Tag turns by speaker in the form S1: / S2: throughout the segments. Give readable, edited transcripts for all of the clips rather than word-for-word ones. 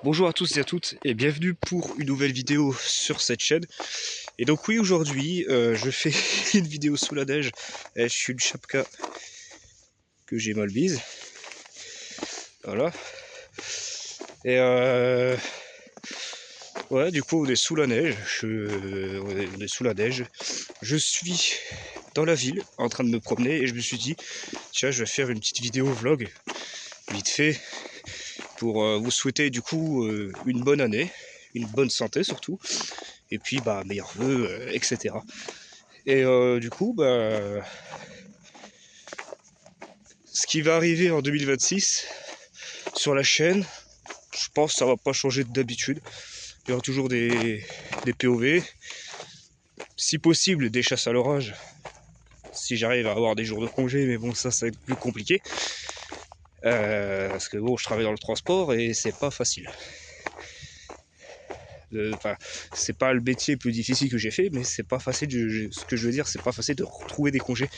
S1: Bonjour à tous et à toutes et bienvenue pour une nouvelle vidéo sur cette chaîne. Et donc oui, aujourd'hui je fais une vidéo sous la neige. Je suis une chapka que j'ai mal mise. Voilà. Et ouais, du coup on est sous la neige. On est sous la neige. Je suis dans la ville en train de me promener et je me suis dit tiens, je vais faire une petite vidéo vlog vite fait pour vous souhaiter du coup une bonne année, une bonne santé surtout, et puis bah meilleurs vœux, etc. Et du coup, bah, ce qui va arriver en 2026 sur la chaîne, je pense que ça va pas changer d'habitude. Il y aura toujours des POV, si possible des chasses à l'orage, si j'arrive à avoir des jours de congé, mais bon ça va être plus compliqué. Parce que bon, je travaille dans le transport et c'est pas facile. Enfin, c'est pas le métier le plus difficile que j'ai fait, mais c'est pas facile. Ce que je veux dire, c'est pas facile de retrouver des congés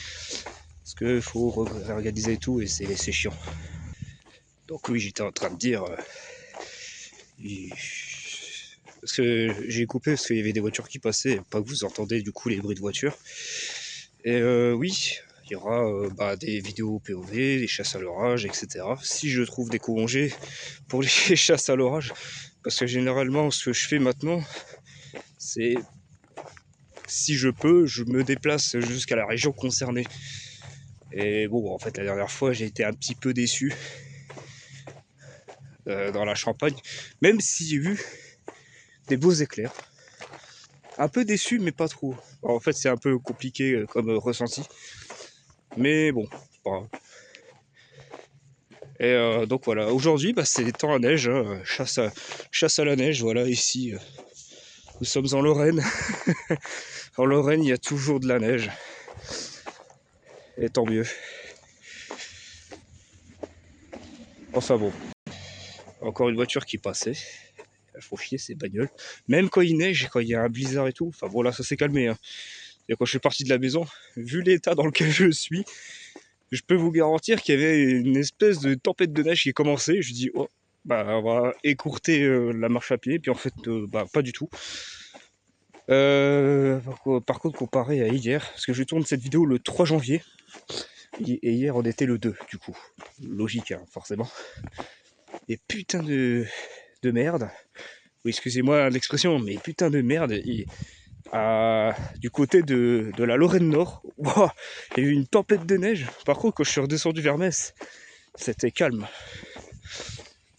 S1: parce que faut réorganiser tout et c'est chiant. Donc oui, j'étais en train de dire, parce que j'ai coupé parce qu'il y avait des voitures qui passaient, pas que vous entendez du coup les bruits de voitures. Et oui, il y aura des vidéos POV, des chasses à l'orage, etc. Si je trouve des congés pour les chasses à l'orage, parce que généralement ce que je fais maintenant, c'est si je peux, je me déplace jusqu'à la région concernée. Et bon, en fait, la dernière fois, j'ai été un petit peu déçu dans la Champagne, même s'il y a eu des beaux éclairs. Un peu déçu, mais pas trop. En fait, c'est un peu compliqué comme ressenti. Mais bon, c'est pas grave. Et donc voilà, aujourd'hui, bah, c'est temps à neige, hein, chasse à la neige, voilà, ici. Nous sommes en Lorraine. En Lorraine, il y a toujours de la neige. Et tant mieux. Enfin bon. Encore une voiture qui passait. Il faut chier ces bagnoles. Même quand il neige, quand il y a un blizzard et tout. Enfin bon, là, ça s'est calmé. Hein. Et quand je suis parti de la maison, vu l'état dans lequel je suis, je peux vous garantir qu'il y avait une espèce de tempête de neige qui est commencée. Je dis, oh, bah, on va écourter la marche à pied. Puis en fait, bah, pas du tout. Par contre, comparé à hier, parce que je tourne cette vidéo le 3 janvier, et hier on était le 2, du coup. Logique, hein, forcément. Et putain de merde. Oui, excusez-moi l'expression, mais putain de merde. Du côté de la Lorraine Nord, wow, il y a eu une tempête de neige. Par contre, quand je suis redescendu vers Metz, c'était calme.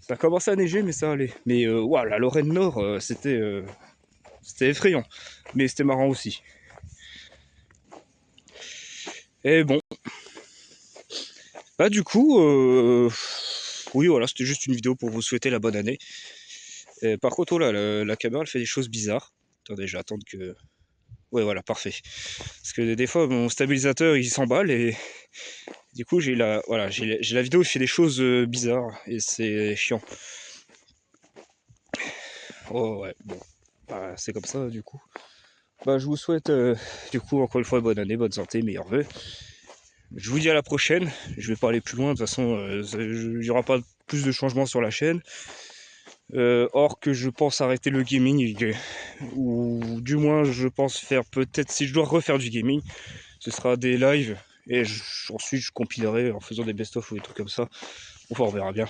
S1: Ça a commencé à neiger, mais ça allait. Mais wow, la Lorraine Nord, c'était effrayant. Mais c'était marrant aussi. Et bon. Bah du coup, oui voilà, c'était juste une vidéo pour vous souhaiter la bonne année. Et par contre, oh là, la caméra elle fait des choses bizarres. Attendez, je vais attendre que... Ouais voilà, parfait. Parce que des fois, mon stabilisateur il s'emballe et du coup j'ai la vidéo qui fait des choses bizarres et c'est chiant. Oh ouais, bon, bah, c'est comme ça du coup. Bah je vous souhaite du coup encore une fois bonne année, bonne santé, meilleurs vœux. Je vous dis à la prochaine, je vais pas aller plus loin, de toute façon il n'y aura pas plus de changements sur la chaîne. Or que je pense arrêter le gaming, ou du moins je pense faire peut-être, si je dois refaire du gaming, ce sera des lives, et ensuite je compilerai en faisant des best-of ou des trucs comme ça. Enfin on verra bien.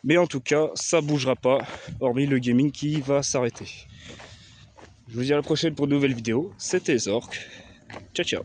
S1: Mais en tout cas, ça bougera pas, hormis le gaming qui va s'arrêter. Je vous dis à la prochaine pour une nouvelle vidéo, c'était Zork, ciao ciao.